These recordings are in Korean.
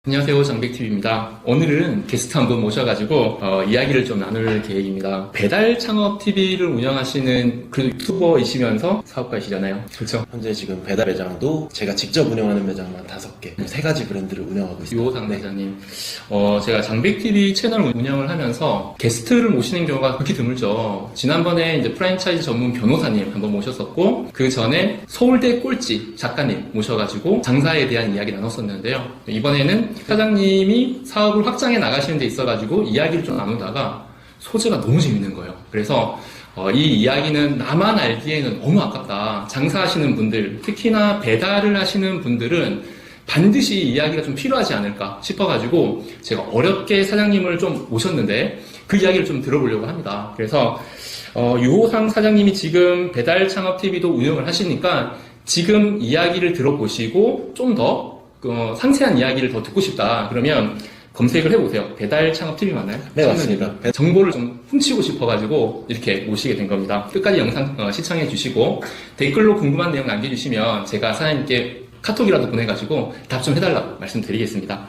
안녕하세요, 장백TV입니다. 오늘은 게스트 한 분 모셔가지고 이야기를 좀 나눌 계획입니다. 배달 창업 TV를 운영하시는 그 유튜버이시면서 사업가이시잖아요. 그렇죠? 현재 지금 배달 매장도 제가 직접 운영하는 매장만 5개, 3가지 브랜드를 운영하고 있습니다. 유호상 매장님, 제가 장백TV 채널을 운영을 하면서 게스트를 모시는 경우가 그렇게 드물죠. 지난번에 이제 프랜차이즈 전문 변호사님 한번 모셨었고, 그 전에 서울대 꼴찌 작가님 모셔가지고 장사에 대한 이야기 나눴었는데요. 이번에는 사장님이 사업을 확장해 나가시는 데 있어가지고 이야기를 좀 나누다가 소재가 너무 재밌는 거예요. 그래서 이 이야기는 나만 알기에는 너무 아깝다. 장사하시는 분들, 특히나 배달을 하시는 분들은 반드시 이야기가 좀 필요하지 않을까 싶어가지고 제가 어렵게 사장님을 좀 모셨는데 그 이야기를 좀 들어보려고 합니다. 그래서 유호상 사장님이 지금 배달 창업 TV도 운영을 하시니까 지금 이야기를 들어보시고 좀 더 상세한 이야기를 더 듣고 싶다. 그러면 검색을 해보세요. 배달 창업 TV 맞나요? 네, 맞습니다. 정보를 좀 훔치고 싶어가지고 이렇게 모시게 된 겁니다. 끝까지 영상 시청해 주시고 댓글로 궁금한 내용 남겨주시면 제가 사장님께 카톡이라도 보내가지고 답 좀 해달라고 말씀드리겠습니다.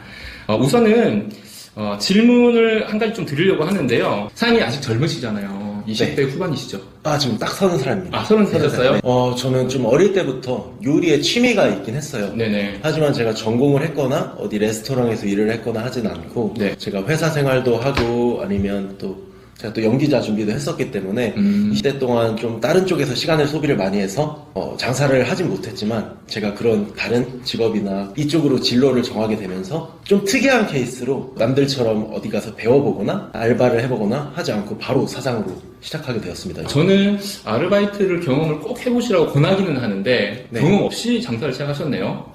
우선은 질문을 한 가지 좀 드리려고 하는데요. 사장님이 아직 젊으시잖아요. 20대 네. 후반이시죠? 지금 딱 30살입니다. 30 되셨어요? 네. 저는 좀 어릴 때부터 요리에 취미가 있긴 했어요. 네네. 하지만 제가 전공을 했거나 어디 레스토랑에서 일을 했거나 하진 않고 네. 제가 회사 생활도 하고 아니면 제가 또 연기자 준비도 했었기 때문에 20대 동안 좀 다른 쪽에서 시간을 소비를 많이 해서 장사를 하진 못했지만 제가 그런 다른 직업이나 이쪽으로 진로를 정하게 되면서 좀 특이한 케이스로 남들처럼 어디 가서 배워보거나 알바를 해보거나 하지 않고 바로 사장으로 시작하게 되었습니다. 저는 아르바이트를 경험을 꼭 해보시라고 권하기는 하는데 네. 경험 없이 장사를 시작하셨네요.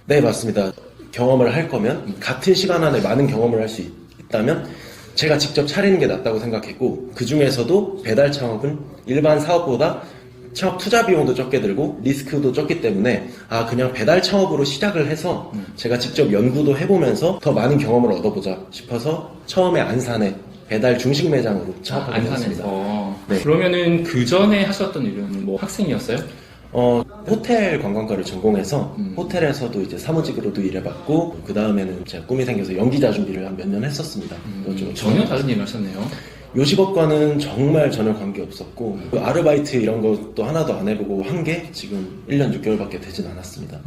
네, 맞습니다. 경험을 할 거면 같은 시간 안에 많은 경험을 할 수 있다면 제가 직접 차리는 게 낫다고 생각했고 그 중에서도 배달 창업은 일반 사업보다 창업 투자 비용도 적게 들고 리스크도 적기 때문에 그냥 배달 창업으로 시작을 해서 제가 직접 연구도 해보면서 더 많은 경험을 얻어보자 싶어서 처음에 안산에 배달 중식 매장으로 창업하게 되었습니다. 안산에서. 네. 그러면은 그 전에 하셨던 일은 뭐 학생이었어요? 호텔 관광과를 전공해서 호텔에서도 이제 사무직으로도 일해봤고 그 다음에는 제가 꿈이 생겨서 연기자 준비를 한 몇 년 했었습니다. 전혀 다른 일을 하셨네요. 요 직업과는 정말 전혀 관계없었고 그 아르바이트 이런 것도 하나도 안 해보고 한 게 지금 1년 6개월밖에 되진 않았습니다.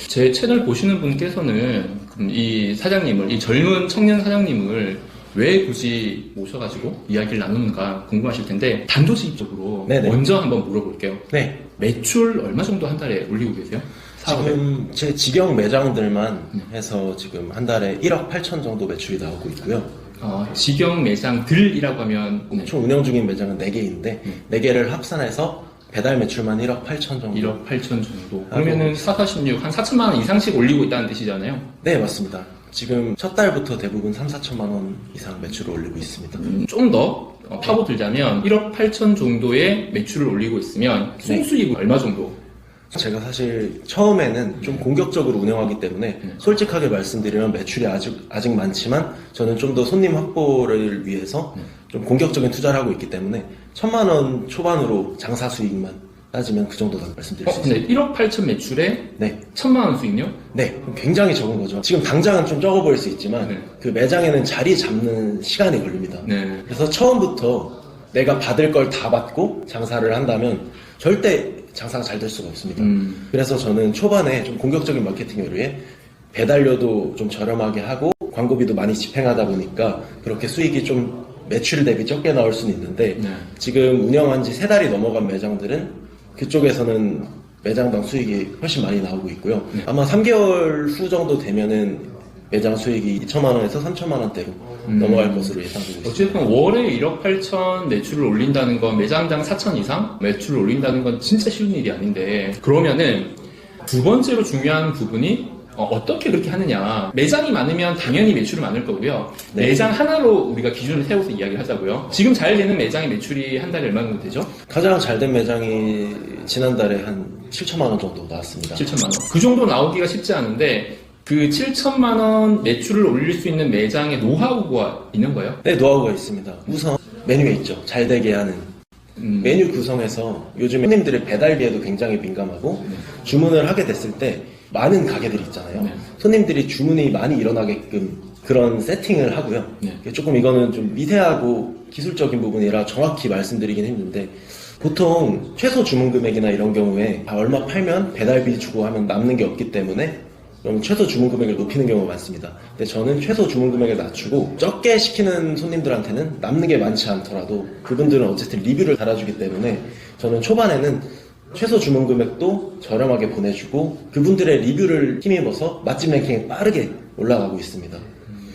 제 채널 보시는 분께서는 이 사장님을, 이 젊은 청년 사장님을 왜 굳이 모셔가지고 이야기를 나누는가 궁금하실 텐데 단도직입적으로 네네. 먼저 한번 물어볼게요. 네, 매출 얼마 정도 한 달에 올리고 계세요? 사업에? 지금 제 직영 매장들만 해서 지금 한 달에 1억 8천 정도 매출이 나오고 있고요. 직영 매장들이라고 하면 총 운영 중인 매장은 4개인데 4개를 합산해서 배달 매출만 1억 8천 정도. 1억 8천 정도. 그러면은 446, 한 4천만 원 이상씩 올리고 있다는 뜻이잖아요. 네, 맞습니다. 지금 첫 달부터 대부분 3, 4천만 원 이상 매출을 올리고 있습니다. 좀 더 파고들자면 1억 8천 정도의 매출을 올리고 있으면 순수익은 얼마 정도? 제가 사실 처음에는 좀 공격적으로 운영하기 때문에 솔직하게 말씀드리면 매출이 아직 많지만 저는 좀 더 손님 확보를 위해서 좀 공격적인 투자를 하고 있기 때문에 1,000만 원 초반으로 장사 수익만 따지면 그 정도다 말씀드릴 수 있습니다. 근데 1억 8천 매출에 네. 1,000만 원 수익요? 네, 굉장히 적은 거죠. 지금 당장은 좀 적어 보일 수 있지만 네. 그 매장에는 자리 잡는 시간이 걸립니다. 네. 그래서 처음부터 내가 받을 걸 다 받고 장사를 한다면 절대 장사가 잘 될 수가 없습니다. 그래서 저는 초반에 좀 공격적인 마케팅을 위해 배달료도 좀 저렴하게 하고 광고비도 많이 집행하다 보니까 그렇게 수익이 좀 매출 대비 적게 나올 수는 있는데 네. 지금 운영한 지 3달이 넘어간 매장들은 그쪽에서는 매장당 수익이 훨씬 많이 나오고 있고요. 아마 3개월 후 정도 되면은 매장 수익이 2천만 원에서 3천만 원대로 넘어갈 것으로 예상되고 있습니다. 어쨌든 월에 1억 8천 매출을 올린다는 건 매장당 4천 이상 매출을 올린다는 건 진짜 쉬운 일이 아닌데 그러면은 두 번째로 중요한 부분이 어떻게 그렇게 하느냐. 매장이 많으면 당연히 매출이 많을 거고요. 네. 매장 하나로 우리가 기준을 세워서 이야기를 하자고요. 지금 잘 되는 매장의 매출이 한 달에 얼마 정도 되죠? 가장 잘 된 매장이 지난달에 한 7천만 원 정도 나왔습니다. 7천만 원. 그 정도 나오기가 쉽지 않은데 그 7천만 원 매출을 올릴 수 있는 매장의 노하우가 있는 거예요? 네, 노하우가 있습니다. 우선 메뉴에 있죠. 잘 되게 하는 메뉴 구성에서 요즘 손님들의 배달비에도 굉장히 민감하고 주문을 하게 됐을 때 많은 가게들이 있잖아요. 네. 손님들이 주문이 많이 일어나게끔 그런 세팅을 하고요. 네. 조금 이거는 좀 미세하고 기술적인 부분이라 정확히 말씀드리긴 힘든데 보통 최소 주문 금액이나 이런 경우에 얼마 팔면 배달비 주고 하면 남는 게 없기 때문에 그럼 최소 주문 금액을 높이는 경우가 많습니다. 근데 저는 최소 주문 금액을 낮추고 적게 시키는 손님들한테는 남는 게 많지 않더라도 그분들은 어쨌든 리뷰를 달아주기 때문에 저는 초반에는 최소 주문 금액도 저렴하게 보내주고 그분들의 리뷰를 힘입어서 맛집 랭킹이 빠르게 올라가고 있습니다.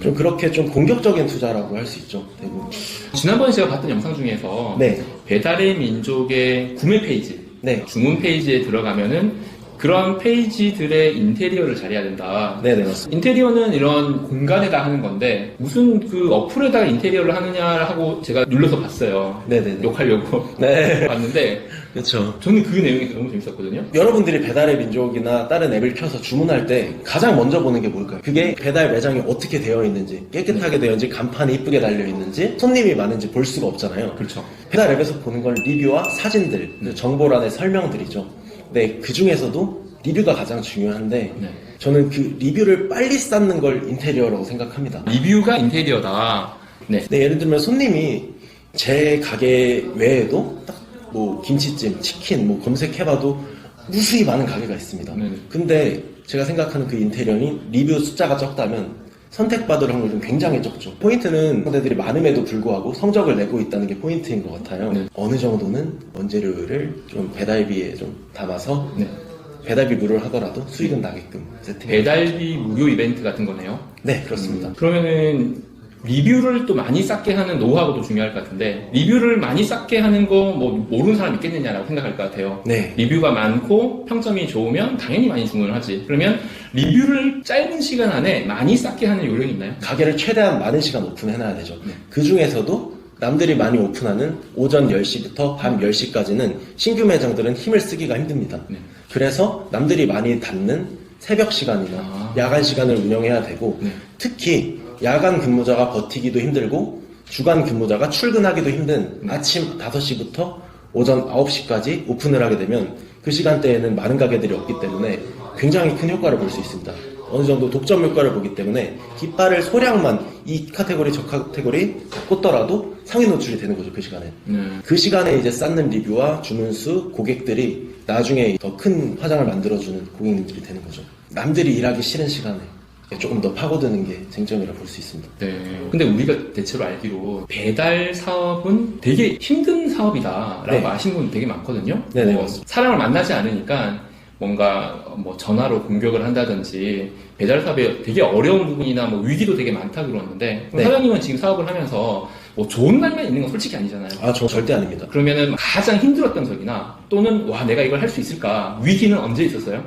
좀 그렇게 좀 공격적인 투자라고 할 수 있죠, 대부분. 지난번에 제가 봤던 영상 중에서 네. 배달의 민족의 구매 페이지, 네. 주문 페이지에 들어가면은 그런 페이지들의 인테리어를 잘해야 된다. 네네, 맞습니다. 인테리어는 이런 공간에다 하는 건데 무슨 그 어플에다가 인테리어를 하느냐 하고 제가 눌러서 봤어요. 네네네. 욕하려고 네. 봤는데 그렇죠. 저는 그 내용이 너무 재밌었거든요. 여러분들이 배달의 민족이나 다른 앱을 켜서 주문할 때 가장 먼저 보는 게 뭘까요? 그게 배달 매장이 어떻게 되어 있는지, 깨끗하게 되어 있는지, 간판이 이쁘게 달려 있는지, 손님이 많은지 볼 수가 없잖아요. 그렇죠. 배달 앱에서 보는 건 리뷰와 사진들, 정보란의 설명들이죠. 네, 그 중에서도 리뷰가 가장 중요한데 네. 저는 그 리뷰를 빨리 쌓는 걸 인테리어라고 생각합니다. 리뷰가 인테리어다. 네. 네, 예를 들면 손님이 제 가게 외에도 딱 뭐 김치찜, 치킨 뭐 검색해봐도 무수히 많은 가게가 있습니다. 네. 근데 제가 생각하는 그 인테리어는 리뷰 숫자가 적다면 선택받을 확률이 좀 굉장히 적죠. 포인트는 상대들이 많음에도 불구하고 성적을 내고 있다는 게 포인트인 것 같아요. 네. 어느 정도는 원재료를 좀 배달비에 좀 담아서 네. 배달비 무료를 하더라도 수익은 나게끔 세팅. 배달비 무료 이벤트 같은 거네요. 네, 그렇습니다. 그러면은 리뷰를 또 많이 쌓게 하는 노하우도 중요할 것 같은데 리뷰를 많이 쌓게 하는 거 뭐 모르는 사람 있겠느냐라고 생각할 것 같아요. 네. 리뷰가 많고 평점이 좋으면 당연히 많이 주문을 하지. 그러면 리뷰를 짧은 시간 안에 많이 쌓게 하는 요령이 있나요? 가게를 최대한 많은 시간 오픈해놔야 되죠. 네. 그 중에서도 남들이 많이 오픈하는 오전 10시부터 밤 10시까지는 신규 매장들은 힘을 쓰기가 힘듭니다. 네. 그래서 남들이 많이 닫는 새벽 시간이나 야간 시간을 운영해야 되고 네. 특히 야간 근무자가 버티기도 힘들고 주간 근무자가 출근하기도 힘든 아침 5시부터 오전 9시까지 오픈을 하게 되면 그 시간대에는 많은 가게들이 없기 때문에 굉장히 큰 효과를 볼 수 있습니다. 어느 정도 독점 효과를 보기 때문에 깃발을 소량만 이 카테고리 저 카테고리 꽂더라도 상위 노출이 되는 거죠, 그 시간에. 그 시간에 이제 쌓는 리뷰와 주문수, 고객들이 나중에 더 큰 화장을 만들어주는 고객님들이 되는 거죠. 남들이 일하기 싫은 시간에 조금 더 파고드는 게 쟁점이라고 볼 수 있습니다. 네. 근데 우리가 대체로 알기로 배달 사업은 되게 힘든 사업이다라고 네. 아시는 분 되게 많거든요. 네네, 뭐 맞습니다. 사람을 만나지 않으니까 뭔가 뭐 전화로 공격을 한다든지 배달 사업에 되게 어려운 부분이나 뭐 위기도 되게 많다 그러는데 네. 사장님은 지금 사업을 하면서 뭐 좋은 날만 있는 건 솔직히 아니잖아요. 아, 저 절대 아닙니다. 그러면은 가장 힘들었던 적이나 또는 와 내가 이걸 할 수 있을까 위기는 언제 있었어요?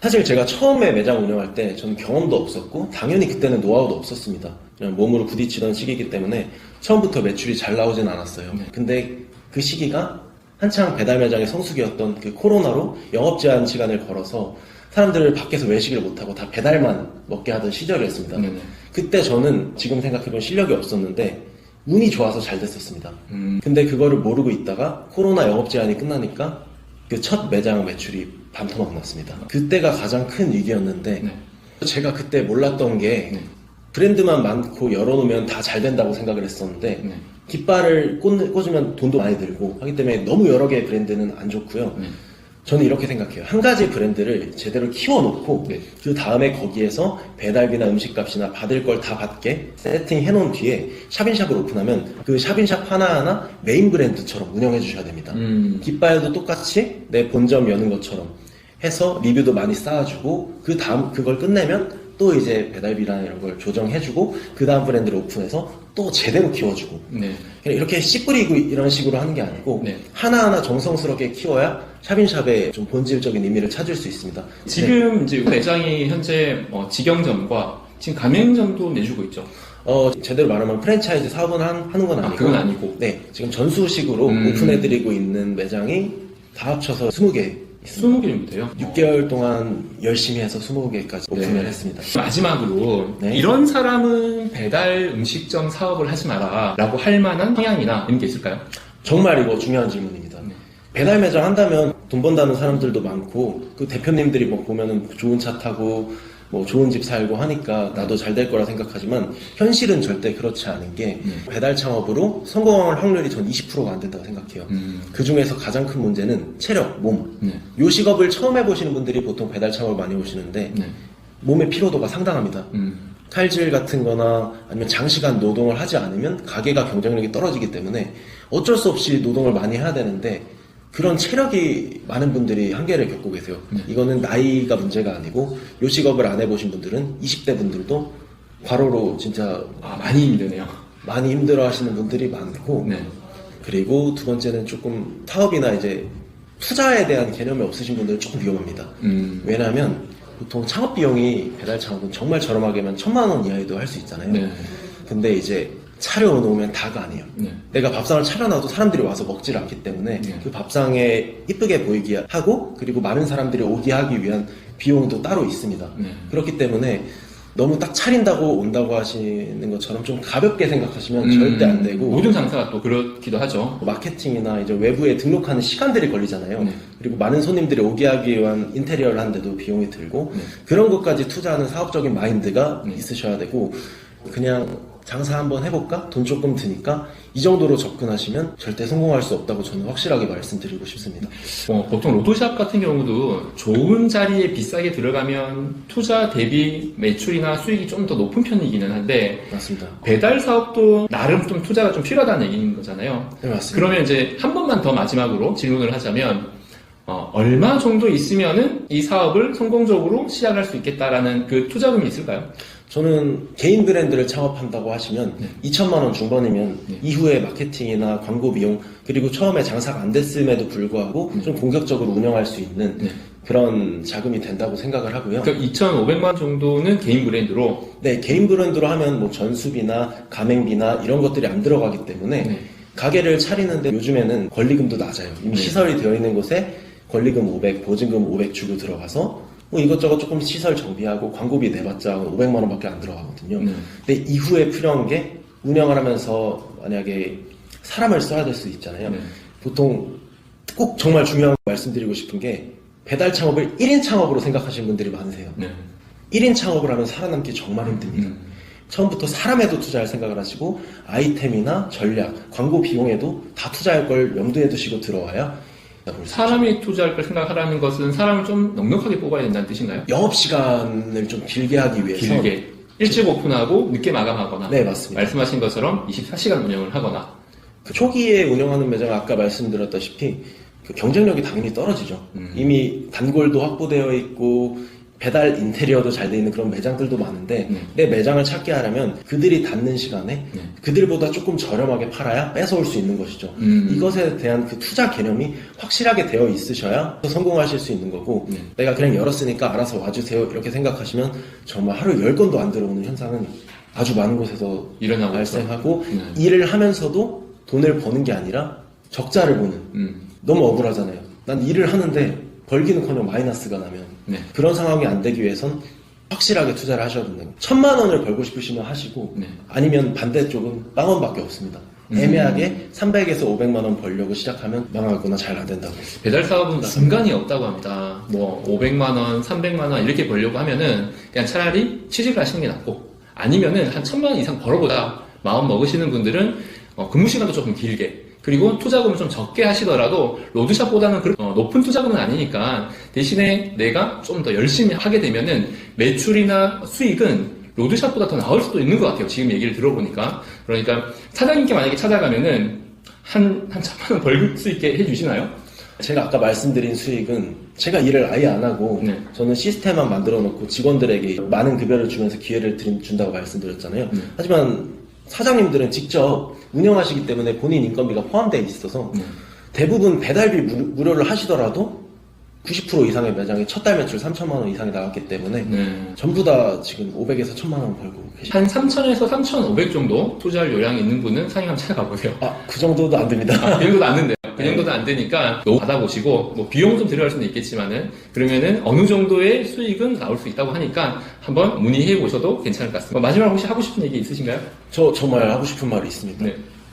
사실 제가 처음에 매장 운영할 때 저는 경험도 없었고 당연히 그때는 노하우도 없었습니다. 그냥 몸으로 부딪히던 시기이기 때문에 처음부터 매출이 잘 나오진 않았어요. 네. 근데 그 시기가 한창 배달 매장의 성수기였던 그 코로나로 영업 제한 시간을 걸어서 사람들을 밖에서 외식을 못하고 다 배달만 먹게 하던 시절이었습니다. 네네. 그때 저는 지금 생각해보면 실력이 없었는데 운이 좋아서 잘 됐었습니다. 근데 그거를 모르고 있다가 코로나 영업 제한이 끝나니까 그 첫 매장 매출이 반토막 났습니다. 그때가 가장 큰 위기였는데 네. 제가 그때 몰랐던 게 네. 브랜드만 많고 열어놓으면 다 잘 된다고 생각을 했었는데 네. 깃발을 꽂으면 돈도 많이 들고 하기 때문에 너무 여러 개의 브랜드는 안 좋고요. 네. 저는 이렇게 생각해요. 한 가지 브랜드를 제대로 키워놓고 네. 그 다음에 거기에서 배달비나 음식값이나 받을 걸 다 받게 세팅해놓은 뒤에 샵인샵을 오픈하면 그 샵인샵 하나하나 메인 브랜드처럼 운영해 주셔야 됩니다. 깃발도 똑같이 내 본점 여는 것처럼 해서 리뷰도 많이 쌓아주고 그 다음 그걸 끝내면 또 이제 배달비나 이런 걸 조정해주고 그 다음 브랜드를 오픈해서 또 제대로 키워주고 네. 그냥 이렇게 씨 뿌리고 이런 식으로 하는 게 아니고 네. 하나하나 정성스럽게 키워야 샵인샵의 좀 본질적인 의미를 찾을 수 있습니다. 지금 이제 매장이 현재 직영점과 지금 가맹점도 내주고 있죠. 제대로 말하면 프랜차이즈 사업은 하는 건 아니고. 그건 아니고. 네, 지금 전수식으로 오픈해드리고 있는 매장이 다 합쳐서 20개 있습니다. 20개 정도 돼요. 6개월 동안 열심히 해서 20개까지 오픈을 했습니다. 마지막으로 네. 이런 사람은 배달 음식점 사업을 하지 마라 라고 할 만한 성향이나 이런 게 있을까요? 정말 이거 중요한 질문입니다. 네. 배달 매장 한다면 돈 번다는 사람들도 많고 그 대표님들이 뭐 보면은 좋은 차 타고 뭐 좋은 집 살고 하니까 나도 잘 될 거라 생각하지만 현실은 절대 그렇지 않은 게 배달 창업으로 성공할 확률이 전 20%가 안 된다고 생각해요. 그 중에서 가장 큰 문제는 체력, 몸. 요식업을 처음 해보시는 분들이 보통 배달 창업을 많이 오시는데 몸의 피로도가 상당합니다. 칼질 같은 거나 아니면 장시간 노동을 하지 않으면 가게가 경쟁력이 떨어지기 때문에 어쩔 수 없이 노동을 많이 해야 되는데 그런 체력이 많은 분들이 한계를 겪고 계세요. 이거는 나이가 문제가 아니고 요식업을 안 해보신 분들은 20대 분들도 과로로 진짜 많이 힘드네요. 많이 힘들어 하시는 분들이 많고 그리고 두 번째는 조금 사업이나 이제 투자에 대한 개념이 없으신 분들은 조금 위험합니다. 왜냐하면 보통 창업 비용이 배달 창업은 정말 저렴하게만 1,000만 원 이하에도 할 수 있잖아요. 근데 이제 차려놓으면 다가 아니에요. 내가 밥상을 차려놔도 사람들이 와서 먹질 않기 때문에 그 밥상에 이쁘게 보이게 하고 그리고 많은 사람들이 오게 하기 위한 비용도 따로 있습니다. 그렇기 때문에 너무 딱 차린다고 온다고 하시는 것처럼 좀 가볍게 생각하시면 절대 안 되고 모든 장사가 또 그렇기도 하죠. 마케팅이나 이제 외부에 등록하는 시간들이 걸리잖아요. 그리고 많은 손님들이 오게 하기 위한 인테리어를 하는데도 비용이 들고 그런 것까지 투자하는 사업적인 마인드가 있으셔야 되고 그냥 장사 한번 해볼까? 돈 조금 드니까 이 정도로 접근하시면 절대 성공할 수 없다고 저는 확실하게 말씀드리고 싶습니다. 보통 로또샵 같은 경우도 좋은 자리에 비싸게 들어가면 투자 대비 매출이나 수익이 좀 더 높은 편이기는 한데 맞습니다. 배달 사업도 나름 좀 투자가 좀 필요하다는 얘기인 거잖아요. 네, 맞습니다. 그러면 이제 한 번만 더 마지막으로 질문을 하자면 얼마 정도 있으면은 이 사업을 성공적으로 시작할 수 있겠다라는 그 투자금이 있을까요? 저는 개인 브랜드를 창업한다고 하시면 2천만 원 중반이면 이후에 마케팅이나 광고 비용 그리고 처음에 장사가 안 됐음에도 불구하고 좀 공격적으로 운영할 수 있는 그런 자금이 된다고 생각을 하고요. 그러니까 2,500만 원 정도는 개인 브랜드로? 네, 개인 브랜드로 하면 뭐 전수비나 가맹비나 이런 것들이 안 들어가기 때문에 가게를 차리는데 요즘에는 권리금도 낮아요. 이미 시설이 되어 있는 곳에 권리금 500, 보증금 500 주고 들어가서 뭐 이것저것 조금 시설 정비하고 광고비 내봤자 500만 원밖에 안 들어가거든요. 근데 이후에 필요한 게 운영을 하면서 만약에 사람을 써야 될 수 있잖아요. 보통 꼭 정말 중요한 거 말씀드리고 싶은 게 배달 창업을 1인 창업으로 생각하시는 분들이 많으세요. 1인 창업을 하면 살아남기 정말 힘듭니다. 처음부터 사람에도 투자할 생각을 하시고 아이템이나 전략, 광고 비용에도 다 투자할 걸 염두에 두시고 들어와야 사람이 투자할 걸 생각하라는 것은 사람을 좀 넉넉하게 뽑아야 된다는 뜻인가요? 영업시간을 좀 길게 하기 위해서 길게 일찍 오픈하고 늦게 마감하거나 네, 맞습니다. 말씀하신 것처럼 24시간 운영을 하거나 그 초기에 운영하는 매장은 아까 말씀드렸다시피 그 경쟁력이 당연히 떨어지죠. 이미 단골도 확보되어 있고 배달 인테리어도 잘 돼 있는 그런 매장들도 많은데 내 매장을 찾게 하려면 그들이 닫는 시간에 그들보다 조금 저렴하게 팔아야 뺏어올 수 있는 것이죠. 이것에 대한 그 투자 개념이 확실하게 되어 있으셔야 성공하실 수 있는 거고 내가 그냥 열었으니까 알아서 와주세요 이렇게 생각하시면 정말 하루 10건도 안 들어오는 현상은 아주 많은 곳에서 일어나고 발생하고 일을 하면서도 돈을 버는 게 아니라 적자를 보는 너무 억울하잖아요. 난 일을 하는데 벌기는커녕 마이너스가 나면 그런 상황이 안 되기 위해선 확실하게 투자를 하셔야 된다. 1,000만 원을 벌고 싶으시면 하시고 아니면 반대쪽은 빵원밖에 없습니다. 애매하게 300에서 500만 원 벌려고 시작하면 망하거나 잘 안 된다고. 배달 사업은 중간이 없다고 합니다. 뭐 500만 원, 300만 원 이렇게 벌려고 하면은 그냥 차라리 취직을 하시는 게 낫고 아니면은 한 1,000만 원 이상 벌어보자 마음 먹으시는 분들은 근무 시간도 조금 길게 그리고 투자금을 좀 적게 하시더라도 로드샵보다는 높은 투자금은 아니니까 대신에 내가 좀 더 열심히 하게 되면은 매출이나 수익은 로드샵보다 더 나을 수도 있는 것 같아요. 지금 얘기를 들어보니까. 그러니까 사장님께 만약에 찾아가면은 한 1,000만 원 벌 수 있게 해주시나요? 제가 아까 말씀드린 수익은 제가 일을 아예 안 하고 저는 시스템만 만들어 놓고 직원들에게 많은 급여를 주면서 기회를 준다고 말씀드렸잖아요. 하지만 사장님들은 직접 운영하시기 때문에 본인 인건비가 포함되어 있어서 대부분 배달비 무료를 하시더라도 90% 이상의 매장에 첫 달 매출 3,000만 원 이상이 나왔기 때문에 전부 다 지금 500에서 1,000만 원 벌고 계십니다. 한 3,000에서 3,500 상도 투자할 요량이 있는 분은 상위 한번 찾아가보세요. 그 정도도 안 됩니다. 그 정도도 안 된대요. 그 정도도 안 되니까 너무 받아보시고 뭐 비용 좀 들어갈 수는 있겠지만은 그러면은 어느 정도의 수익은 나올 수 있다고 하니까 한번 문의해 보셔도 괜찮을 것 같습니다. 마지막으로 혹시 하고 싶은 얘기 있으신가요? 저 정말 하고 싶은 말이 있습니다.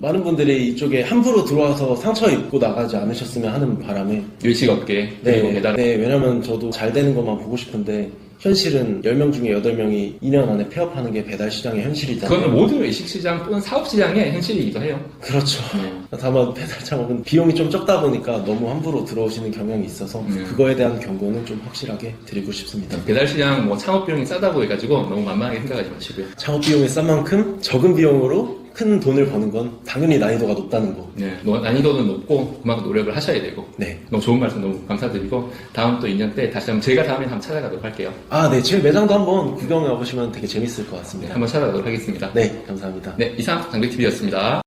많은 분들이 이쪽에 함부로 들어와서 상처 입고 나가지 않으셨으면 하는 바람에 일식업계 그리고 네, 배달 네, 왜냐면 저도 잘 되는 것만 보고 싶은데 현실은 10명 중에 8명이 2년 안에 폐업하는 게 배달 시장의 현실이잖아요. 그거는 모든 외식시장 또는 사업시장의 현실이기도 해요. 그렇죠. 네. 다만 배달 창업은 비용이 좀 적다 보니까 너무 함부로 들어오시는 경향이 있어서 그거에 대한 경고는 좀 확실하게 드리고 싶습니다. 배달시장 뭐 창업 비용이 싸다고 해가지고 너무 만만하게 생각하지 마시고요. 창업 비용이 싼 만큼 적은 비용으로 큰 돈을 버는 건 당연히 난이도가 높다는 거. 네, 난이도는 높고 그만큼 노력을 하셔야 되고. 네. 너무 좋은 말씀 너무 감사드리고 다음 또 2년 때 다시 한번 제가 다음에 한번 찾아가도록 할게요. 아, 네. 제 매장도 한번 구경해 보시면 되게 재밌을 것 같습니다. 한번 찾아가도록 하겠습니다. 네, 감사합니다. 네, 이상 장백TV였습니다.